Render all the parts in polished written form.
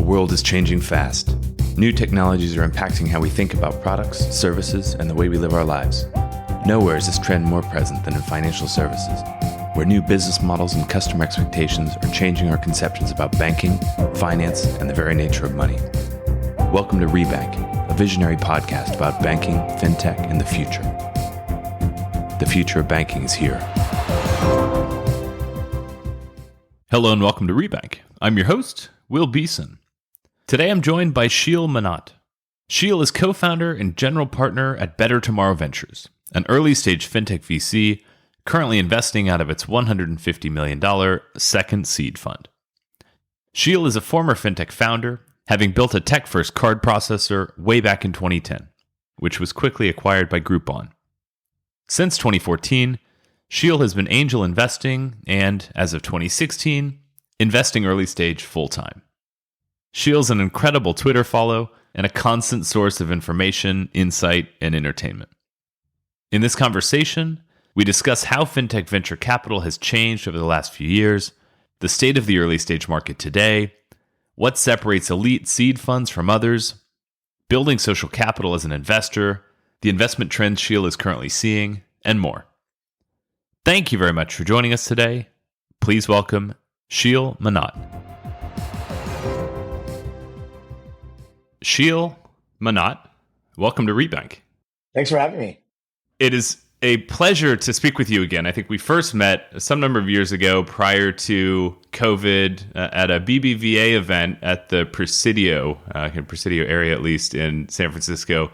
world is changing fast. New technologies are impacting how we think about products, services, and the way we live our lives. Nowhere is this trend more present than in financial services, where new business models and customer expectations are changing our conceptions about banking, finance, and the very nature of money. Welcome to Rebank, a visionary podcast about banking, fintech, and the future. The future of banking is here. Hello and welcome to Rebank. I'm your host, Will Beeson. Today I'm joined by Sheel Mohnot. Sheel is co-founder and general partner at Better Tomorrow Ventures, an early-stage fintech VC currently investing out of its $150 million second seed fund. Sheel is a former fintech founder, having built a tech-first card processor way back in 2010, which was quickly acquired by Groupon. Since 2014, Sheel has been angel investing and, as of 2016, investing early stage full-time. Sheel's an incredible Twitter follow and a constant source of information, insight, and entertainment. In this conversation, we discuss how fintech venture capital has changed over the last few years, the state of the early stage market today, what separates elite seed funds from others, building social capital as an investor, the investment trends Sheel is currently seeing, and more. Thank you very much for joining us today. Please welcome Sheel Mohnot. Sheel Mohnot, welcome to Rebank. Thanks for having me. It is a pleasure to speak with you again. I think we first met some number of years ago prior to COVID at a BBVA event at the Presidio area, at least in San Francisco.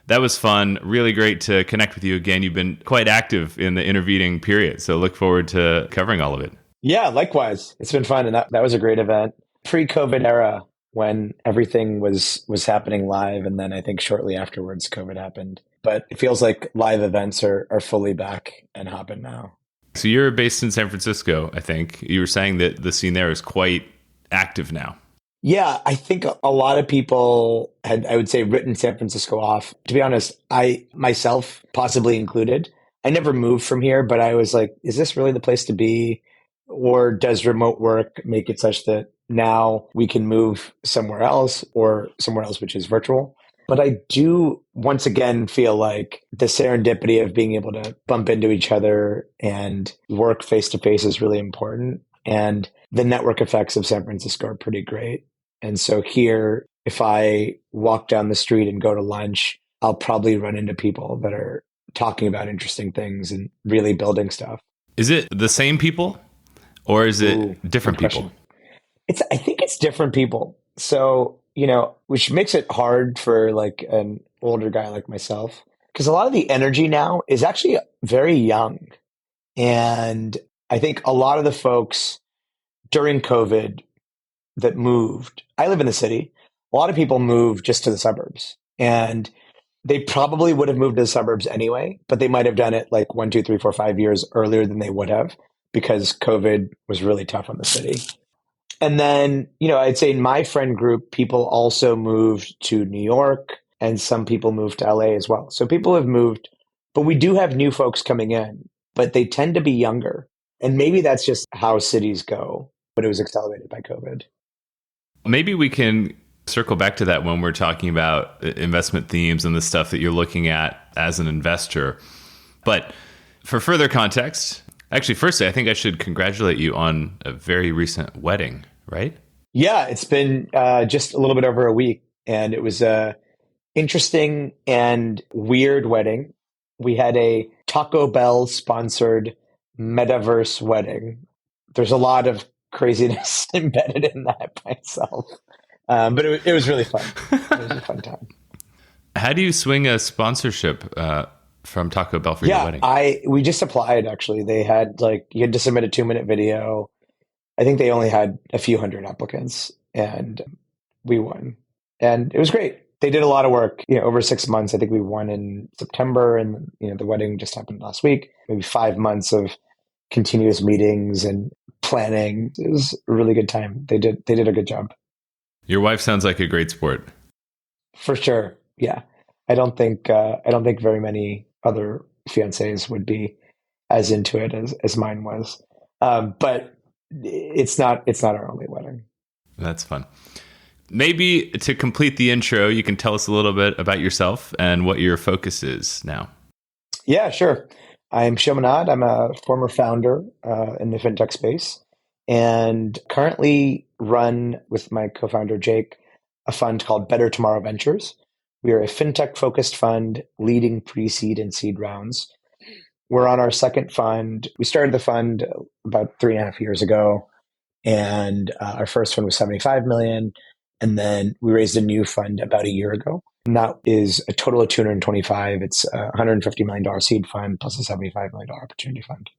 That was fun. Really great to connect with you again. You've been quite active in the intervening period, so look forward to covering all of it. Yeah, likewise. It's been fun, and that was a great event. Pre-COVID era, when everything was happening live, and then I think shortly afterwards, COVID happened. But it feels like live events are fully back and hopping now. So you're based in San Francisco, I think. You were saying that the scene there is quite active now. Yeah, I think a lot of people had, I would say, written San Francisco off. To be honest, I myself, possibly included, I never moved from here, but I was like, is this really the place to be? Or does remote work make it such that now we can move somewhere else or somewhere else which is virtual? But I do, once again, feel like the serendipity of being able to bump into each other and work face-to-face is really important. And the network effects of San Francisco are pretty great. And so here, if I walk down the street and go to lunch, I'll probably run into people that are talking about interesting things and really building stuff. Is it the same people or is it different people? I think it's different people. So, which makes it hard for like an older guy like myself, because a lot of the energy now is actually very young. And I think a lot of the folks during COVID that moved, I live in the city, a lot of people moved just to the suburbs, and they probably would have moved to the suburbs anyway, but they might have done it like 1, 2, 3, 4, 5 years earlier than they would have because COVID was really tough on the city. And then, I'd say in my friend group, people also moved to New York and some people moved to LA as well. So people have moved, but we do have new folks coming in, but they tend to be younger. And maybe that's just how cities go, but it was accelerated by COVID. Maybe we can circle back to that when we're talking about investment themes and the stuff that you're looking at as an investor. But for further context, actually, firstly, I think I should congratulate you on a very recent wedding, right? Yeah, it's been just a little bit over a week, and it was a interesting and weird wedding. We had a Taco Bell sponsored metaverse wedding. There's a lot of craziness embedded in that by itself. But it was really fun. It was a fun time. How do you swing a sponsorship from Taco Bell for your wedding? We just applied, actually. They had you had to submit a 2-minute video. I think they only had a few hundred applicants, and we won. And it was great. They did a lot of work, over 6 months. I think we won in September, and the wedding just happened last week. Maybe 5 months of continuous meetings and planning. It was a really good time. They did a good job. Your wife sounds like a great sport. For sure. Yeah. I don't think very many other fiancés would be as into it as mine was. But it's not our only wedding. That's fun. Maybe to complete the intro, you can tell us a little bit about yourself and what your focus is now. Yeah, sure. I'm Sheel Mohnot. I'm a former founder in the fintech space and currently run with my co-founder, Jake, a fund called Better Tomorrow Ventures. We are a fintech-focused fund leading pre-seed and seed rounds. We're on our second fund. We started the fund about 3.5 years ago, and our first fund was 75 million. And then we raised a new fund about a year ago. And that is a total of 225. It's a $150 million seed fund plus a $75 million opportunity fund.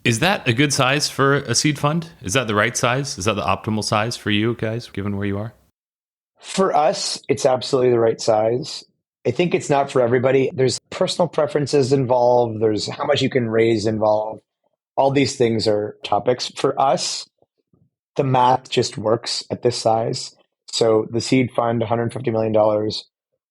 Is that a good size for a seed fund? Is that the right size? Is that the optimal size for you guys, given where you are? For us, it's absolutely the right size. I think it's not for everybody. There's personal preferences involved. There's how much you can raise involved. All these things are topics. For us, the math just works at this size. So the seed fund, $150 million,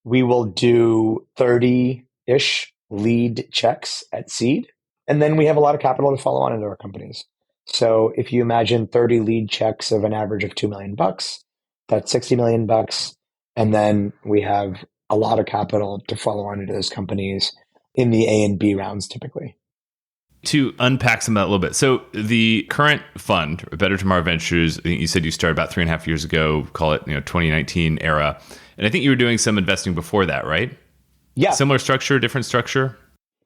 we will do 30-ish lead checks at seed. And then we have a lot of capital to follow on into our companies. So if you imagine 30 lead checks of an average of $2 million, that's $60 million. And then we have a lot of capital to follow on into those companies in the A and B rounds typically. To unpack some of that a little bit. So the current fund, Better Tomorrow Ventures, I think you said you started about 3.5 years ago, call it 2019 era. And I think you were doing some investing before that, right? Yeah. Similar structure, different structure?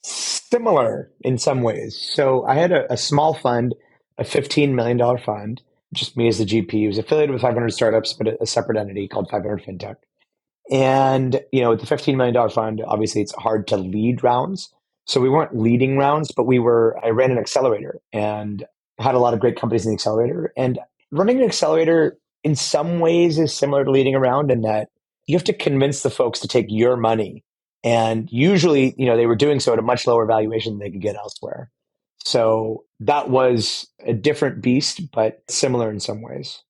Similar in some ways. So I had a small fund, a $15 million fund, just me as the GP. It was affiliated with 500 startups, but a separate entity called 500 Fintech. And, with the $15 million fund, obviously it's hard to lead rounds. So we weren't leading rounds, but I ran an accelerator and had a lot of great companies in the accelerator. And running an accelerator in some ways is similar to leading a round in that you have to convince the folks to take your money. And usually, they were doing so at a much lower valuation than they could get elsewhere. So that was a different beast, but similar in some ways.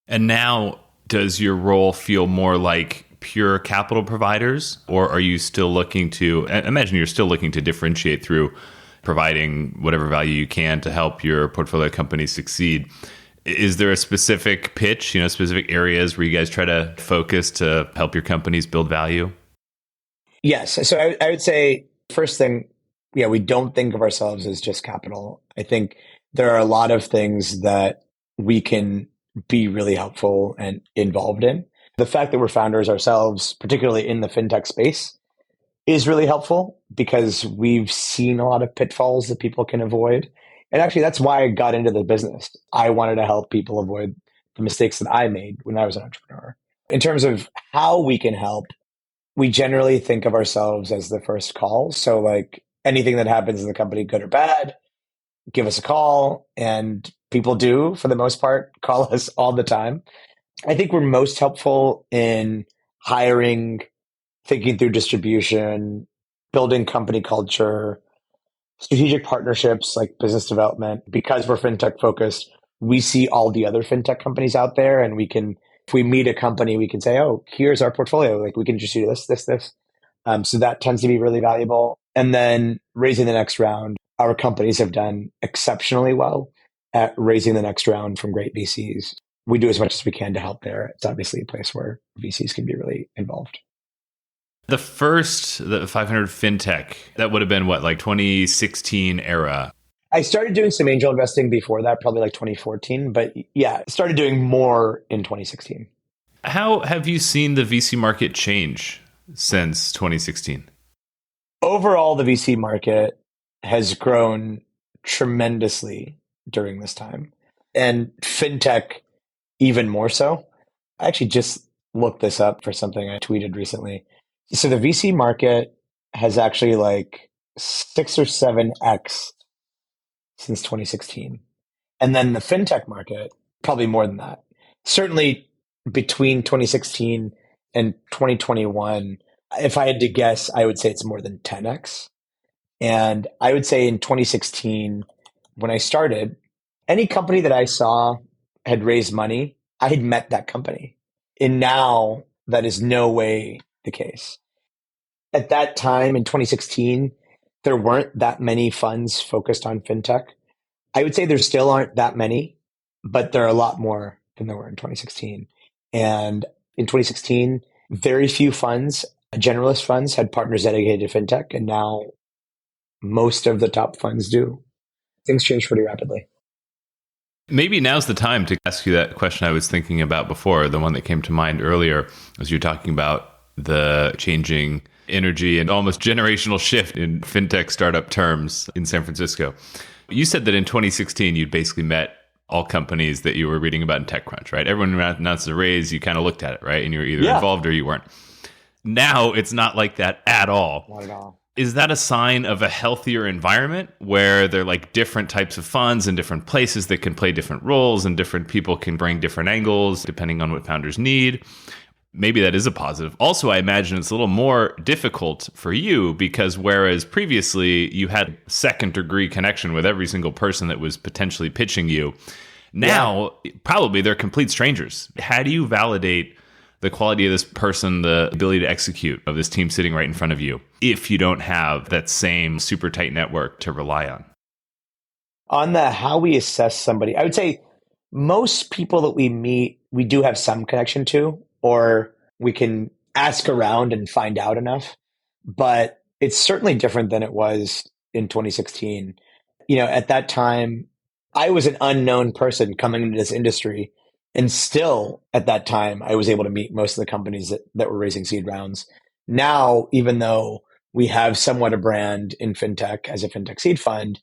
And now, does your role feel more like pure capital providers, or are you still looking to, I imagine you're still looking to differentiate through providing whatever value you can to help your portfolio companies succeed? Is there a specific pitch, specific areas where you guys try to focus to help your companies build value? Yes. So I would say first thing, we don't think of ourselves as just capital. I think there are a lot of things that we can be really helpful and involved in. The fact that we're founders ourselves, particularly in the fintech space, is really helpful because we've seen a lot of pitfalls that people can avoid. And actually, that's why I got into the business. I wanted to help people avoid the mistakes that I made when I was an entrepreneur. In terms of how we can help, we generally think of ourselves as the first call. So like anything that happens in the company, good or bad, give us a call. And people do, for the most part, call us all the time. I think we're most helpful in hiring, thinking through distribution, building company culture, strategic partnerships like business development. Because we're fintech focused, we see all the other fintech companies out there, and if we meet a company, we can say, oh, here's our portfolio. Like we can just do this. So that tends to be really valuable. And then raising the next round, our companies have done exceptionally well at raising the next round from great VCs. We do as much as we can to help there. It's obviously a place where VCs can be really involved. The 500 Fintech, that would have been what, like 2016 era? I started doing some angel investing before that, probably like 2014. But yeah, started doing more in 2016. How have you seen the VC market change since 2016? Overall, the VC market has grown tremendously during this time. And fintech even more so. I actually just looked this up for something I tweeted recently. So the VC market has actually like 6 or 7x since 2016. And then the fintech market, probably more than that. Certainly between 2016 and 2021, if I had to guess, I would say it's more than 10x. And I would say in 2016, when I started, any company that I saw had raised money, I had met that company. And now that is no way the case. At that time in 2016, there weren't that many funds focused on fintech. I would say there still aren't that many, but there are a lot more than there were in 2016. And in 2016, very few funds, generalist funds, had partners dedicated to fintech, and now most of the top funds do. Things change pretty rapidly. Maybe now's the time to ask you that question I was thinking about before, the one that came to mind earlier, as you're talking about the changing energy and almost generational shift in fintech startup terms in San Francisco. You said that in 2016, you'd basically met all companies that you were reading about in TechCrunch, right? Everyone announced a raise, you kind of looked at it, right? And you were either involved or you weren't. Now it's not like that at all. Not at all. Is that a sign of a healthier environment where there are like different types of funds in different places that can play different roles and different people can bring different angles depending on what founders need? Maybe that is a positive. Also, I imagine it's a little more difficult for you because whereas previously you had second degree connection with every single person that was potentially pitching you, now probably they're complete strangers. How do you validate the quality of this person, the ability to execute of this team sitting right in front of you, if you don't have that same super tight network to rely on? On the how we assess somebody, I would say most people that we meet, we do have some connection to, or we can ask around and find out enough. But it's certainly different than it was in 2016. At that time, I was an unknown person coming into this industry. And still, at that time, I was able to meet most of the companies that were raising seed rounds. Now, even though we have somewhat a brand in fintech as a fintech seed fund,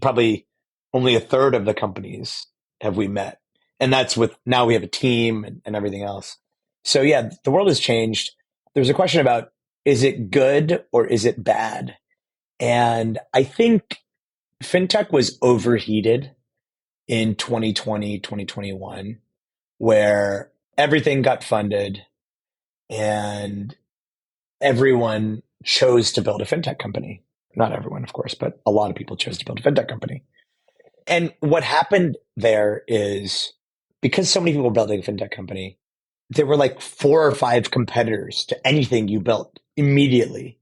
probably only a third of the companies have we met. And that's with now we have a team and everything else. So yeah, the world has changed. There's a question about, is it good or is it bad? And I think fintech was overheated in 2020, 2021. Where everything got funded and everyone chose to build a fintech company. Not everyone, of course, but a lot of people chose to build a fintech company. And what happened there is because so many people were building a fintech company, there were like 4 or 5 competitors to anything you built immediately.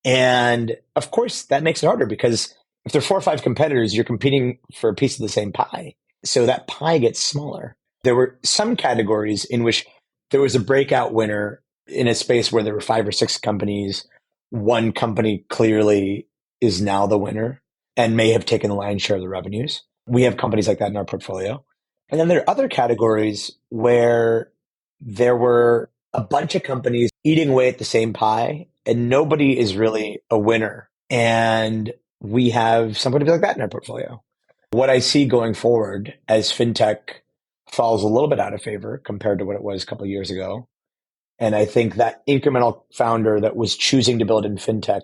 And of course, that makes it harder because if there are 4 or 5 competitors, you're competing for a piece of the same pie. So that pie gets smaller. There were some categories in which there was a breakout winner in a space where there were 5 or 6 companies. One company clearly is now the winner and may have taken the lion's share of the revenues. We have companies like that in our portfolio. And then there are other categories where there were a bunch of companies eating away at the same pie and nobody is really a winner. And we have somebody like that in our portfolio. What I see going forward as fintech falls a little bit out of favor compared to what it was a couple of years ago. And I think that incremental founder that was choosing to build in fintech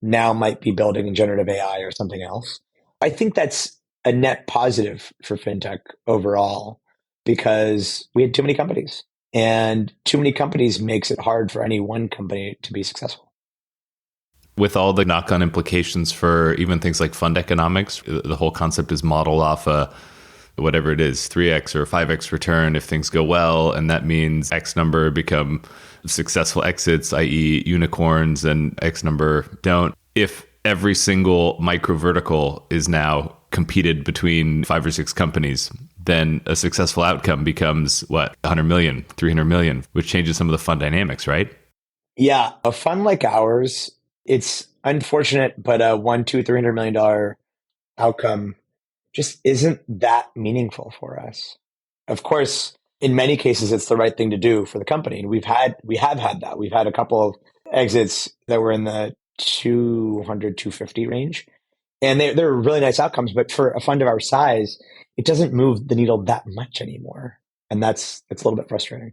now might be building in generative AI or something else. I think that's a net positive for fintech overall because we had too many companies and too many companies makes it hard for any one company to be successful. With all the knock-on implications for even things like fund economics, the whole concept is modeled off whatever it is, 3x or 5x return if things go well. And that means X number become successful exits, i.e. unicorns, and X number don't. If every single micro vertical is now competed between 5 or 6 companies, then a successful outcome becomes 100 million, 300 million, which changes some of the fund dynamics, right? Yeah. A fund like ours, it's unfortunate, but a $100, $200, $300 million outcome just isn't that meaningful for us. Of course, in many cases, it's the right thing to do for the company. And we have had that. We've had a couple of exits that were in the 200, 250 range. And they're really nice outcomes. But for a fund of our size, it doesn't move the needle that much anymore. And it's a little bit frustrating.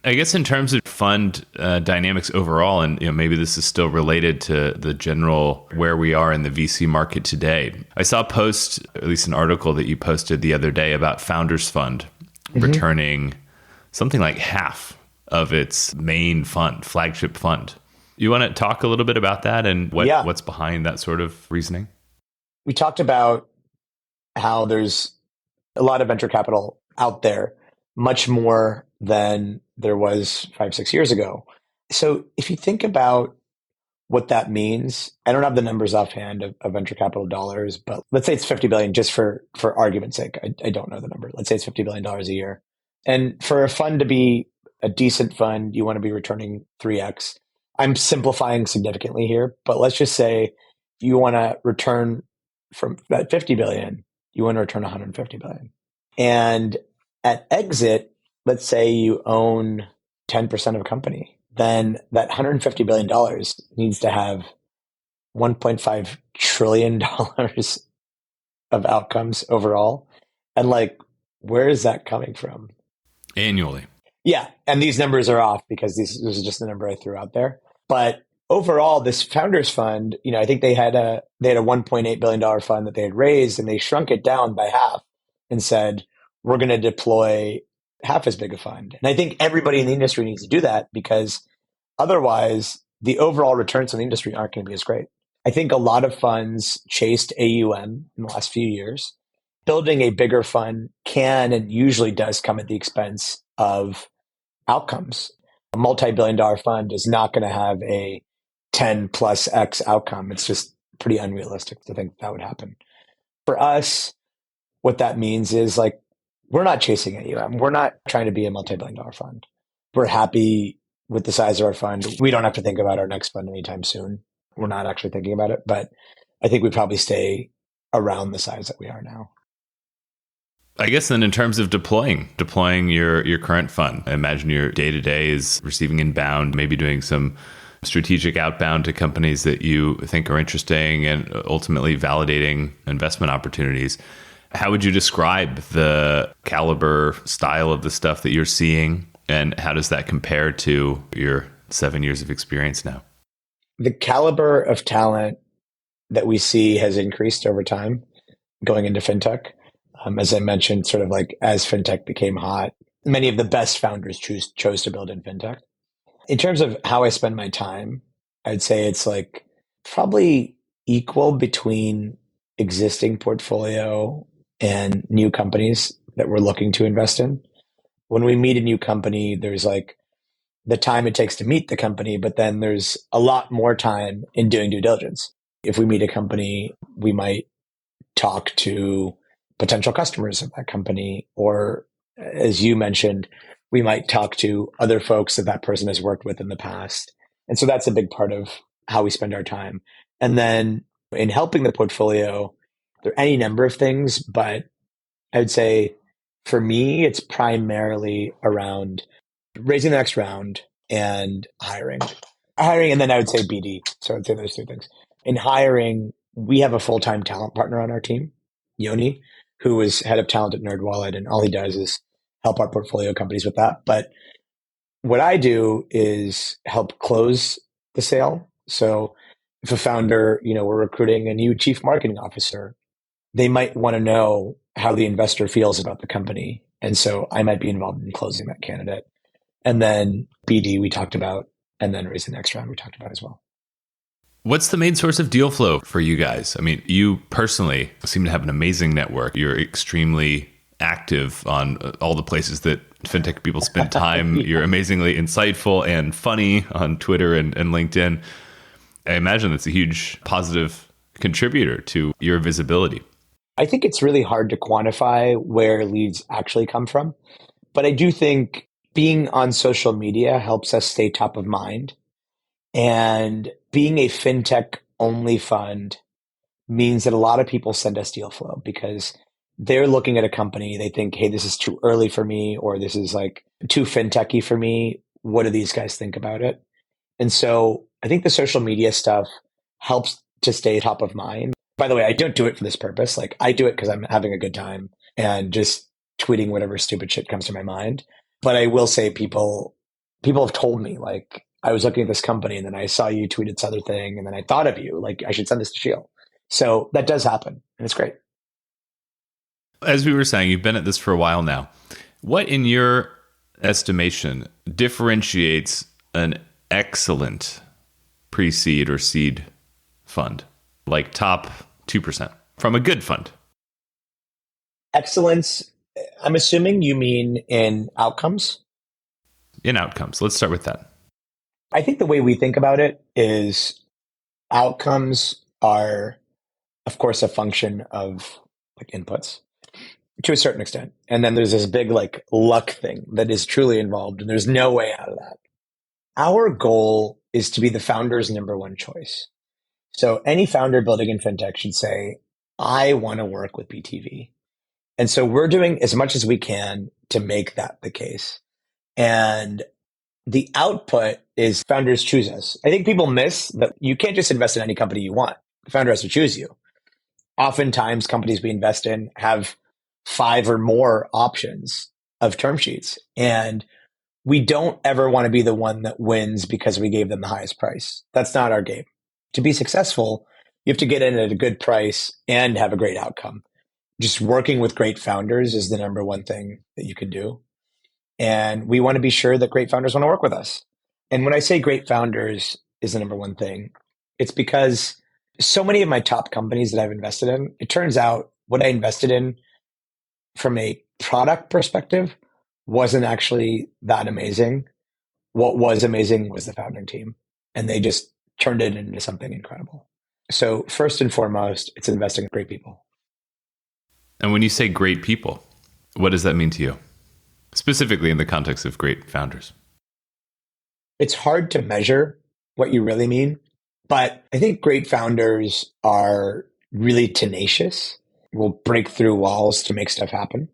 I guess in terms of fund dynamics overall, and maybe this is still related to the general where we are in the VC market today. I saw a post, at least an article that you posted the other day about Founders Fund returning something like half of its main fund, flagship fund. You want to talk a little bit about that and what's behind that sort of reasoning? We talked about how there's a lot of venture capital out there, much more than there was 5, 6 years ago. So if you think about what that means, I don't have the numbers offhand of venture capital dollars, but let's say it's 50 billion just for argument's sake. I don't know the number. Let's say it's $50 billion a year. And for a fund to be a decent fund, you want to be returning 3x. I'm simplifying significantly here, but let's just say you want to return from that 50 billion, you want to return 150 billion. And at exit, let's say you own 10% of a company, then that $150 billion needs to have $1.5 trillion of outcomes overall. And like, where is that coming from? Annually. Yeah. And these numbers are off because this is just the number I threw out there. But overall, this founders fund, I think they had a $1.8 billion fund that they had raised, and they shrunk it down by half and said, we're going to deploy half as big a fund. And I think everybody in the industry needs to do that, because otherwise the overall returns on the industry aren't going to be as great. I think a lot of funds chased AUM in the last few years. Building a bigger fund can and usually does come at the expense of outcomes. A multi-billion dollar fund is not going to have a 10 plus X outcome. It's just pretty unrealistic to think that would happen. For us, what that means is like, we're not chasing AUM. We're not trying to be a multi-billion dollar fund. We're happy with the size of our fund. We don't have to think about our next fund anytime soon. We're not actually thinking about it, but I think we probably stay around the size that we are now. I guess then in terms of deploying your current fund, I imagine your day-to-day is receiving inbound, maybe doing some strategic outbound to companies that you think are interesting and ultimately validating investment opportunities. How would you describe the caliber, style of the stuff that you're seeing, and how does that compare to your 7 years of experience now? The caliber of talent that we see has increased over time going into fintech. As I mentioned, sort of like as fintech became hot, many of the best founders chose to build in fintech. In terms of how I spend my time, I'd say it's like probably equal between existing portfolio and new companies that we're looking to invest in. When we meet a new company, there's like the time it takes to meet the company, but then there's a lot more time in doing due diligence. If we meet a company, we might talk to potential customers of that company, or as you mentioned, we might talk to other folks that person has worked with in the past. And so that's a big part of how we spend our time. And then in helping the portfolio, there are any number of things, but I would say for me, it's primarily around raising the next round and hiring. And then I would say BD. So I'd say those two things. In hiring, we have a full-time talent partner on our team, Yoni, who is head of talent at NerdWallet, and all he does is help our portfolio companies with that. But what I do is help close the sale. So if a founder, we're recruiting a new chief marketing officer, they might want to know how the investor feels about the company. And so I might be involved in closing that candidate. And then BD we talked about, and then raising the next round we talked about as well. What's the main source of deal flow for you guys? I mean, you personally seem to have an amazing network. You're extremely active on all the places that fintech people spend time. You're amazingly insightful and funny on Twitter and LinkedIn. I imagine that's a huge positive contributor to your visibility. I think it's really hard to quantify where leads actually come from, but I do think being on social media helps us stay top of mind. And being a fintech only fund means that a lot of people send us deal flow because they're looking at a company. They think, hey, this is too early for me, or this is like too fintechy for me. What do these guys think about it? And so I think the social media stuff helps to stay top of mind. By the way, I don't do it for this purpose. Like I do it because I'm having a good time and just tweeting whatever stupid shit comes to my mind. But I will say people have told me, like, I was looking at this company and then I saw you tweeted this other thing and then I thought of you, like I should send this to Sheel. So that does happen and it's great. As we were saying, you've been at this for a while now. What in your estimation differentiates an excellent pre-seed or seed fund, like top 2% from a good fund? Excellence, I'm assuming you mean in outcomes? In outcomes. Let's start with that. I think the way we think about it is outcomes are, of course, a function of like inputs. to a certain extent. And then there's this big like luck thing that is truly involved, and there's no way out of that. Our goal is to be the founder's number one choice. So any founder building in fintech should say, I want to work with BTV. And so we're doing as much as we can to make that the case. And the output is founders choose us. I think people miss that you can't just invest in any company you want. The founder has to choose you. Oftentimes, companies we invest in have 5 or more options of term sheets. And we don't ever want to be the one that wins because we gave them the highest price. That's not our game. To be successful, you have to get in at a good price and have a great outcome. Just working with great founders is the number one thing that you can do. And we want to be sure that great founders want to work with us. And when I say great founders is the number one thing, it's because so many of my top companies that I've invested in, it turns out what I invested in from a product perspective wasn't actually that amazing. What was amazing was the founding team, and they just turned it into something incredible. So first and foremost, it's investing in great people. And when you say great people, what does that mean to you? Specifically in the context of great founders. It's hard to measure what you really mean, but I think great founders are really tenacious, will break through walls to make stuff happen.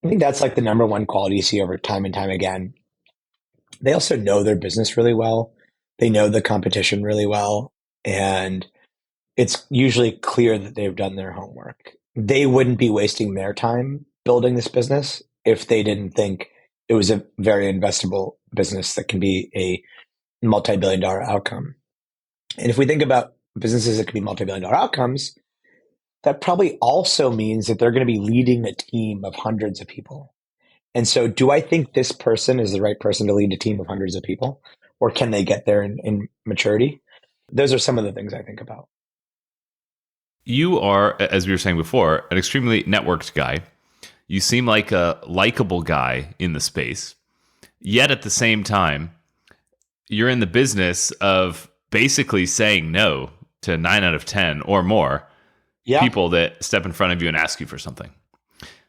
I think that's like the number one quality you see over time and time again. They also know their business really well. They know the competition really well. And it's usually clear that they've done their homework. They wouldn't be wasting their time building this business if they didn't think it was a very investable business that can be a multi-billion-dollar outcome. And if we think about businesses that can be multi-billion-dollar outcomes, that probably also means that they're going to be leading a team of hundreds of people. And so do I think this person is the right person to lead a team of hundreds of people? Or can they get there in maturity? Those are some of the things I think about. You are, as we were saying before, an extremely networked guy. You seem like a likable guy in the space. Yet at the same time, you're in the business of basically saying no to 9 out of 10 or more people that step in front of you and ask you for something.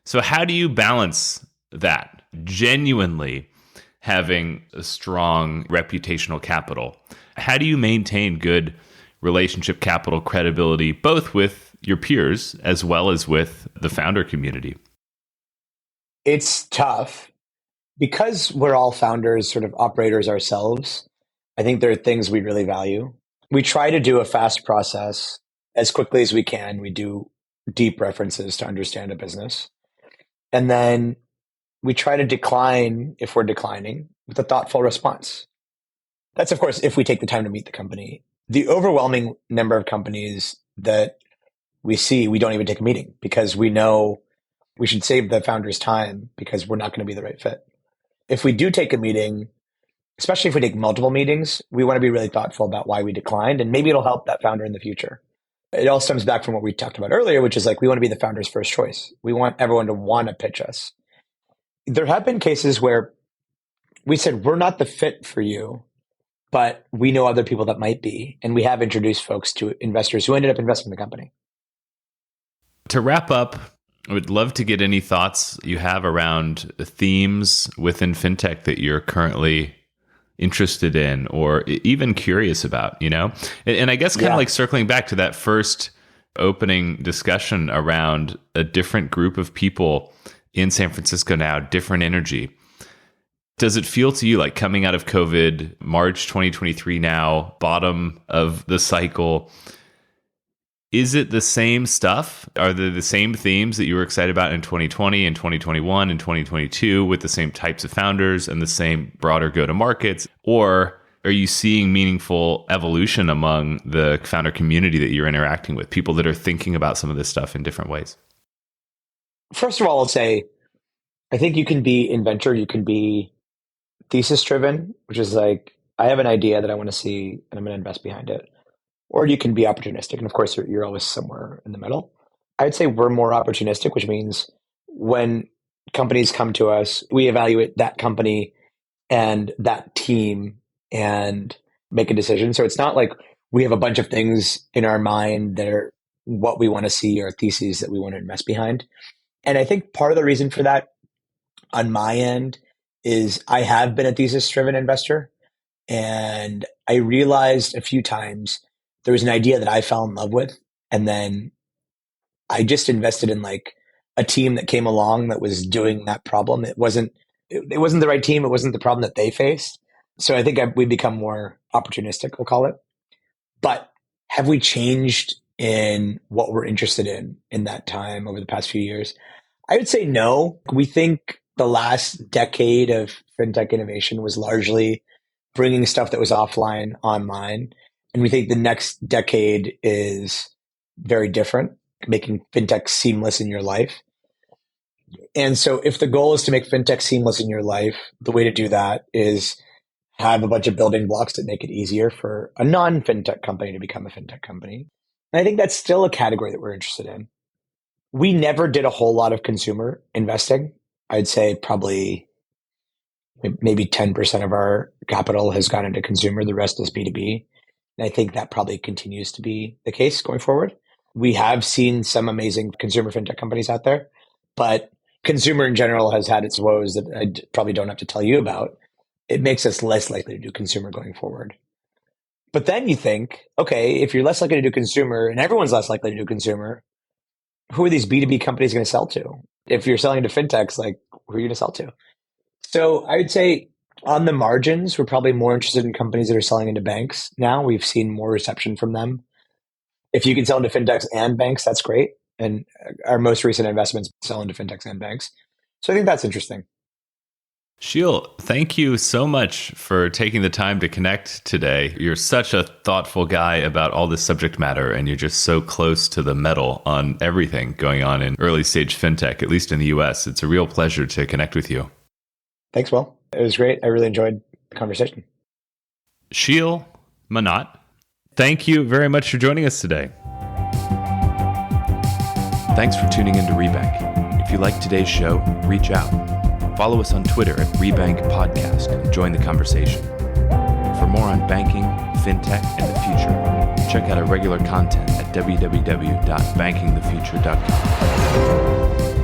So how do you balance that? Genuinely having a strong reputational capital. How do you maintain good relationship capital credibility, both with your peers as well as with the founder community? It's tough because we're all founders, sort of operators ourselves. I think there are things we really value. We try to do a fast process as quickly as we can. We do deep references to understand a business. And then we try to decline if we're declining with a thoughtful response. That's, of course, if we take the time to meet the company. The overwhelming number of companies that we see, we don't even take a meeting because we know we should save the founder's time because we're not going to be the right fit. If we do take a meeting, especially if we take multiple meetings, we want to be really thoughtful about why we declined, and maybe it'll help that founder in the future. It all stems back from what we talked about earlier, which is like we want to be the founder's first choice. We want everyone to want to pitch us. There have been cases where we said, we're not the fit for you, but we know other people that might be. And we have introduced folks to investors who ended up investing in the company. To wrap up, I would love to get any thoughts you have around themes within fintech that you're currently interested in or even curious about, you know? And I guess kind of like circling back to that first opening discussion around a different group of people in San Francisco now, different energy. Does it feel to you like coming out of COVID, March 2023 now, bottom of the cycle, is it the same stuff? Are there the same themes that you were excited about in 2020 and 2021 and 2022 with the same types of founders and the same broader go-to-markets? Or are you seeing meaningful evolution among the founder community that you're interacting with, people that are thinking about some of this stuff in different ways? First of all, I'll say, I think you can be inventor, you can be thesis driven, which is like, I have an idea that I want to see and I'm going to invest behind it. Or you can be opportunistic. And of course, you're always somewhere in the middle. I'd say we're more opportunistic, which means when companies come to us, we evaluate that company and that team and make a decision. So it's not like we have a bunch of things in our mind that are what we want to see or theses that we want to invest behind. And I think part of the reason for that on my end is I have been a thesis driven investor. And I realized a few times there was an idea that I fell in love with. And then I just invested in like a team that came along that was doing that problem. It wasn't the right team. It wasn't the problem that they faced. So I think we become more opportunistic, we'll call it. But have we changed in what we're interested in that time over the past few years? I would say no. We think the last decade of fintech innovation was largely bringing stuff that was offline online. And we think the next decade is very different, making fintech seamless in your life. And so if the goal is to make fintech seamless in your life, the way to do that is have a bunch of building blocks that make it easier for a non-fintech company to become a fintech company. And I think that's still a category that we're interested in. We never did a whole lot of consumer investing. I'd say probably maybe 10% of our capital has gone into consumer. The rest is B2B. And I think that probably continues to be the case going forward. We have seen some amazing consumer fintech companies out there, but consumer in general has had its woes that I probably don't have to tell you about. It makes us less likely to do consumer going forward. But then you think, okay, if you're less likely to do consumer and everyone's less likely to do consumer, who are these B2B companies going to sell to? If you're selling to fintechs, like who are you going to sell to? So I would say on the margins, we're probably more interested in companies that are selling into banks now. We've seen more reception from them. If you can sell into fintechs and banks, that's great. And our most recent investments sell into fintechs and banks. So I think that's interesting. Sheel, thank you so much for taking the time to connect today. You're such a thoughtful guy about all this subject matter, and you're just so close to the metal on everything going on in early stage fintech, at least in the US. It's a real pleasure to connect with you. Thanks, Will. It was great. I really enjoyed the conversation. Sheel Mohnot, thank you very much for joining us today. Thanks for tuning into Rebank. If you like today's show, reach out. Follow us on Twitter at Rebank Podcast and join the conversation. For more on banking, fintech, and the future, check out our regular content at www.bankingthefuture.com.